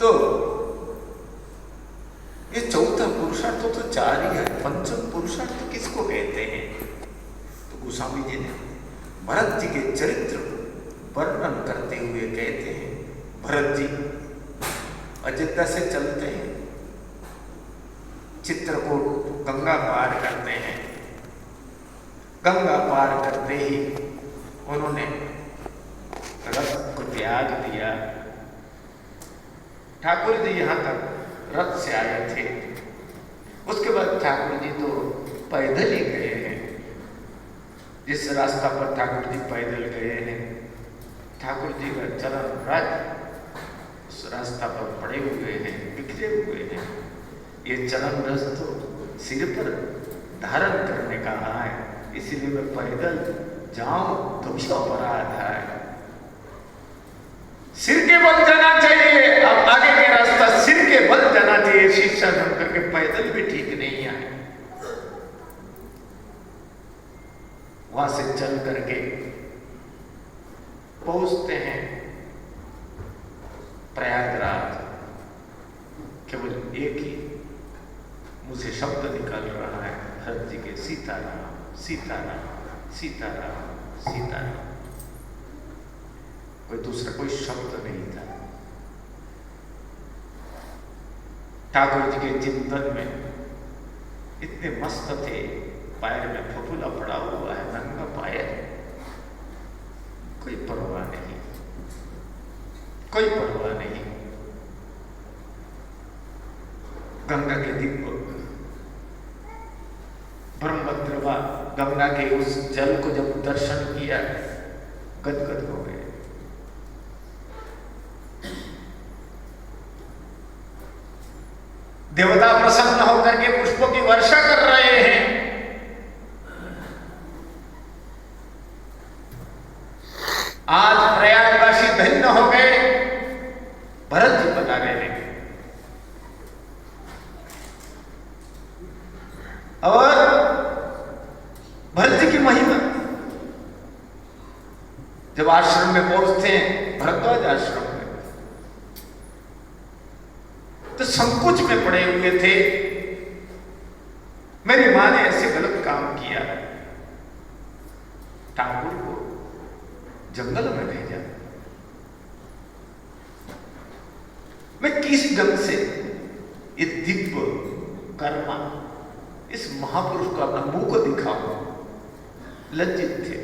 तो ये चौथा पुरुषार्थ तो चार ही है। पंचम पुरुषार्थ किसको कहते हैं? तो गोस्वामी जी ने भरत जी के चरित्र वर्णन करते हुए कहते हैं, भरत जी अयोध्या से चलते हैं, चित्रकूट गंगा पार करते हैं। गंगा पार करते ही उन्होंने रथ को त्याग दिया। ठाकुर जी यहाँ तक रथ से आए थे, उसके बाद ठाकुर जी तो पैदल ही गए हैं। जिस रास्ता पर ठाकुर जी पैदल गए हैं, ठाकुर जी का चरण राज उस रास्ता पर पड़े हुए हैं, बिखरे हुए हैं। ये चरण रस तो सिर पर धारण करने का है, इसीलिए मैं पैदल जाऊं तो भी अपराध है। सिर के बल जाना चाहिए। अब आगे के रास्ता सिर के बल जाना चाहिए, शीशा जम करके पैदल भी ठीक नहीं है। वहां से चल करके पहुंचते हैं प्रयागराज। केवल एक ही मुझे शब्द निकल रहा है भरत जी के, सीताराम सीताराम सीताराम सीताराम। कोई दूसरा कोई शब्द नहीं था। ठाकुर जी के चिंतन में इतने मस्त थे, पैर में फफूला पड़ा हुआ है, नंगा पैर, कोई परवाह नहीं, कोई परवाह नहीं। गंगा के दिव्य ब्रह्मद्रवा गंगा के उस जल को जब दर्शन किया, गदगद हो गए। देवता प्रसन्न होकर के पुष्पों की वर्षा कर रहे हैं। आज प्रयागवासी धन्य हो गए, भरत जी बता रहे हैं। और भरत जी की महिमा, जब आश्रम में पहुंचते हैं, भरद्वाज आश्रम में, तो संकोच में पड़े हुए थे। मेरी मां ने ऐसे गलत काम किया, ठाकुर को जंगल में भेजा। मैं किस ढंग से ये दिव्य कर्मा इस महापुरुष को अपना मुंह को दिखाऊं? लज्जित थे।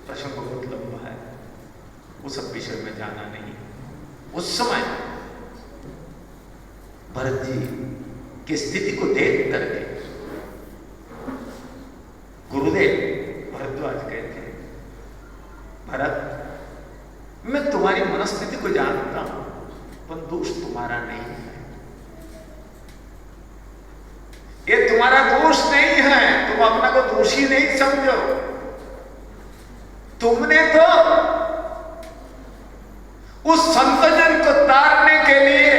प्रसंग बहुत लंबा है, वो सब विषय में जाना नहीं। उस समय भरत जी की स्थिति को देख करके गुरुदेव भरद्वाज कहते हैं, भरत मैं तुम्हारी मनस्थिति को जानता हूं, पर दोष तुम्हारा नहीं है। ये तुम्हारा दोष नहीं है, तुम अपना को दोषी नहीं समझो। तुमने तो उस संतजन को तारने के लिए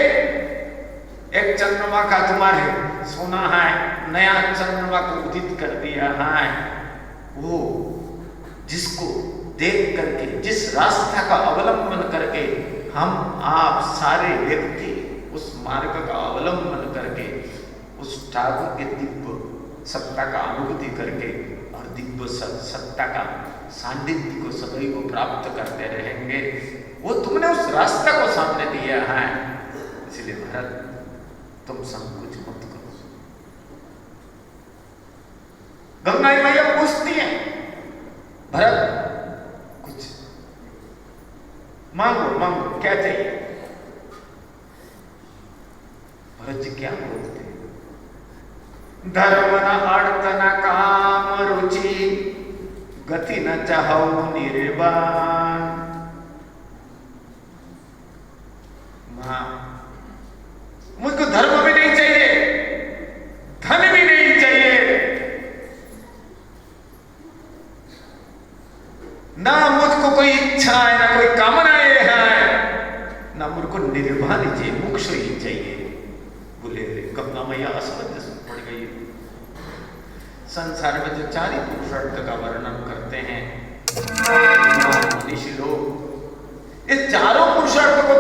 एक चंद्रमा का तुम्हारे सोना है, नया चंद्रमा को उदित कर दिया है। वो जिसको देख करके, जिस रास्ता का अवलंबन करके हम आप सारे व्यक्ति उस मार्ग का अवलंबन करके उस ठाकुर के दिव्य सत्ता का अनुभूति करके और दिव्य सत्ता का सान्निध्य को सदैव प्राप्त करते रहेंगे, वो तुमने उस रास्ता को सामने दिया है। इसलिए भरत तुम संकोच मत करो। गंगा मैया पूछती है, भरत कुछ मांगो मांगो, क्या चाहिए? भरत जी क्या बोलते हैं? धर्म न अर्थ न काम रुचि, गति न चाहो निर्वाण। मां मुझको धर्म भी नहीं चाहिए, धन भी नहीं चाहिए, ना मुझको कोई इच्छा है, ना कोई कामनाएं हैं, ना मुझको निर्वाण चाहिए, मोक्ष ही चाहिए। बोले गंगा मैया असमंजस में पड़ गई। संसार में जो चार ही पुरुषार्थ का वर्णन करते हैं मनीषी लोग, ये चारों पुरुषार्थ को